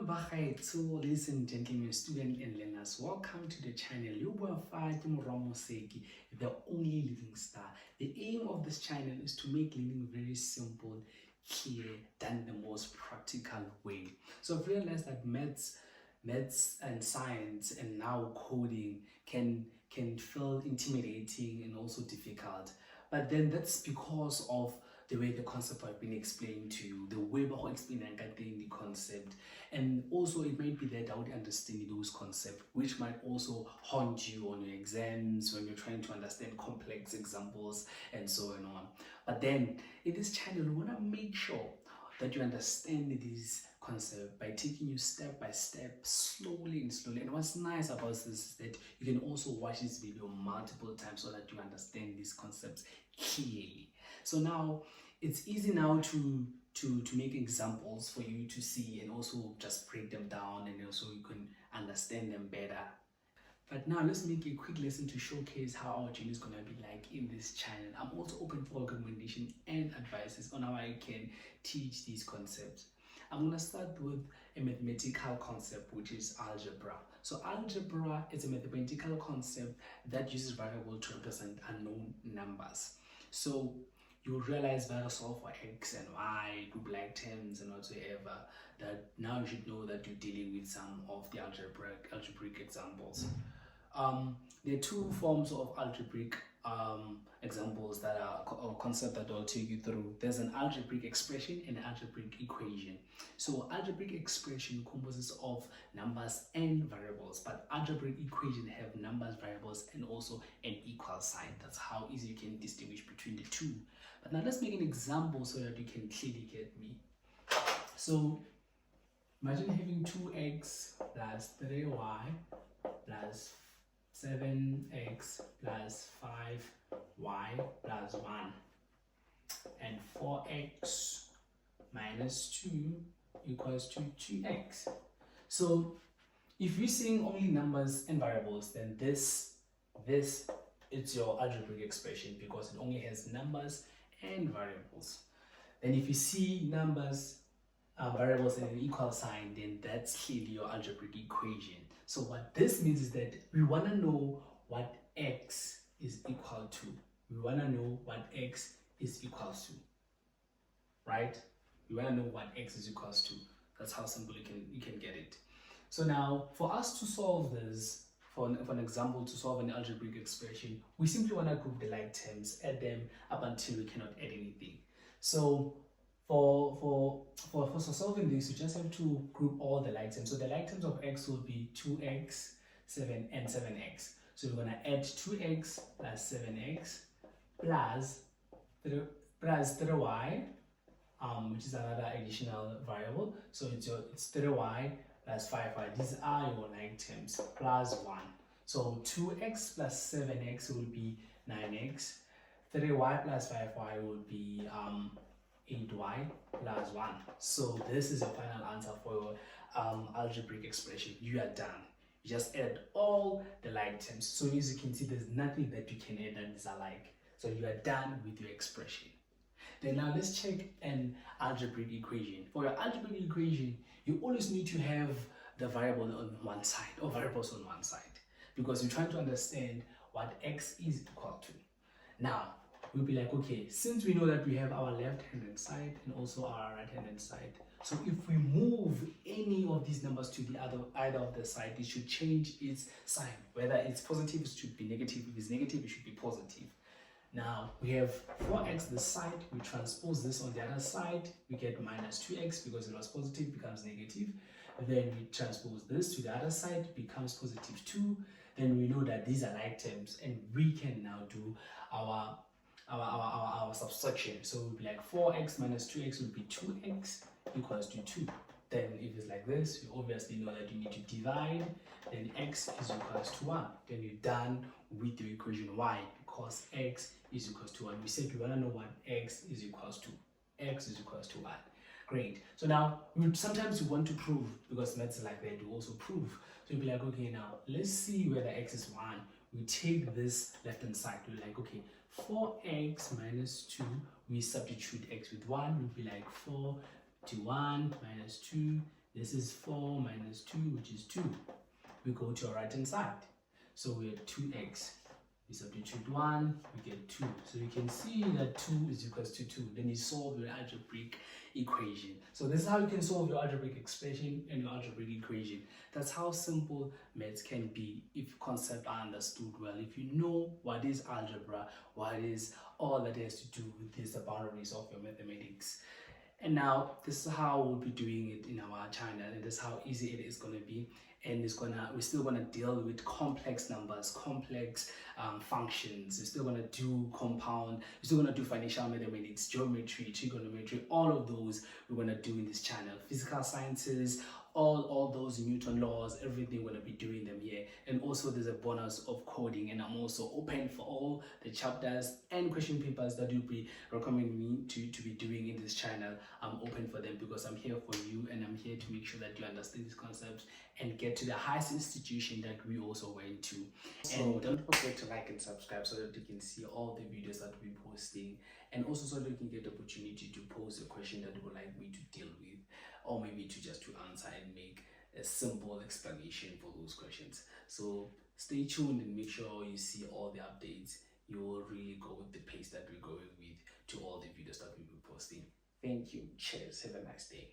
Bagaetso, ladies and gentlemen, students and learners, welcome to the channel. The only living star. The aim of this channel is to make learning very simple, clear, done the most practical way. So I've realized that maths and science and now coding can feel intimidating and also difficult. But then that's because of the way the concept have been explained to you, the way how explaining the concept, and also it might be that I would understand those concepts, which might also haunt you on your exams when you're trying to understand complex examples and so on. But then in this channel, we want to make sure that you understand these concepts by taking you step by step, slowly and slowly. And what's nice about this is that you can also watch this video multiple times so that you understand these concepts clearly. So now it's easy now to make examples for you to see and also just break them down, and also you can understand them better. But now let's make a quick lesson to showcase how our journey is going to be like in this channel. I'm also open for recommendation and advices on how I can teach these concepts. I'm going to start with a mathematical concept, which is algebra. So algebra is a mathematical concept that uses variables to represent unknown numbers. So you realize that solve for x and y, group like terms and whatsoever, that now you should know that you're dealing with some of the algebraic examples. There are two forms of algebraic examples that are or concept that I'll take you through. There's an algebraic expression and an algebraic equation. So algebraic expression composes of numbers and variables, but algebraic equation have numbers, variables, and also an equal sign. That's how easy you can distinguish between the two. But now let's make an example so that you can clearly get me. So imagine having 2x plus 3y plus 7x plus 5y plus 1 and 4x minus 2 equals to 2x. So if you're seeing only numbers and variables, then this is your algebraic expression because it only has numbers and variables. Then if you see numbers, variables and an equal sign, then that's clearly your algebraic equation. So what this means is that we want to know what x is equal to. We want to know what x is equal to, right? We want to know what x is equal to. That's how simple you can get it. So now for us to solve this, for an example, to solve an algebraic expression, we simply want to group the like terms, add them up until we cannot add anything. So for solving this, you just have to group all the like terms. So the like terms of x will be 2x, 7, and 7x. So we're going to add 2x plus 7x plus 3y, which is another additional variable. So it's 3y plus 5y. These are your like terms, plus 1. So 2x plus 7x will be 9x. 3y plus 5y will be 8y plus 1. So this is the final answer for your algebraic expression. You are done. You just add all the like terms. So as you can see, there's nothing that you can add that is alike. So you are done with your expression. Then now let's check an algebraic equation. For your algebraic equation, you always need to have the variable on one side or variables on one side because you're trying to understand what x is equal to. Now, we'll be like, okay, since we know that we have our left-handed side and also our right-handed side, so if we move any of these numbers to the either of the side, it should change its sign. Whether it's positive, it should be negative. If it's negative, it should be positive. Now we have 4x this side, we transpose this on the other side, we get minus 2x because it was positive, becomes negative. Then we transpose this to the other side, becomes positive 2. Then we know that these are like terms and we can now do our subtraction. So we'll be like 4x minus 2x will be 2x equals to 2. Then if it's like this, you obviously know that you need to divide, then x is equals to 1. Then you're done with the equation y because x is equals to 1. We said we want to know what x is equals to. X is equals to 1. Great. So now sometimes you want to prove, because maths is like that, you also prove. So you'll be like, okay, now let's see whether x is 1. We take this left hand side. We're like, okay, 4x minus 2, we substitute x with 1. We'll be like 4 to 1 minus 2, This is 4 minus 2, which is 2. We go to our right hand side. So we have 2x. We substitute 1, we get 2. So you can see that 2 is equals to 2. Then you solve your algebraic equation. So this is how you can solve your algebraic expression and your algebraic equation. That's how simple maths can be if concepts are understood well. If you know what is algebra, what is all that has to do with the boundaries of your mathematics. And now this is how we'll be doing it in our channel, and this is how easy it is going to be. And we're still going to deal with complex numbers, complex functions. We're still going to do compound, we're still going to do financial mathematics, geometry, trigonometry, all of those we're going to do in this channel. Physical sciences, all those Newton laws, everything we're going to be doing them here. And also there's a bonus of coding, and I'm also open for all the chapters and question papers that you'll be recommending me to be doing in this channel. I'm open for them because I'm here for you, and I'm here to make sure that you understand these concepts and get to the highest institution that we also went to. And don't forget to like and subscribe so that you can see all the videos that we're posting, and also so that you can get the opportunity to pose a question that you would like me to deal with, or maybe to answer and make a simple explanation for those questions. So stay tuned and make sure you see all the updates. You will really go with the pace that we're going with to all the videos that we'll be posting. Thank you. Cheers. Have a nice day.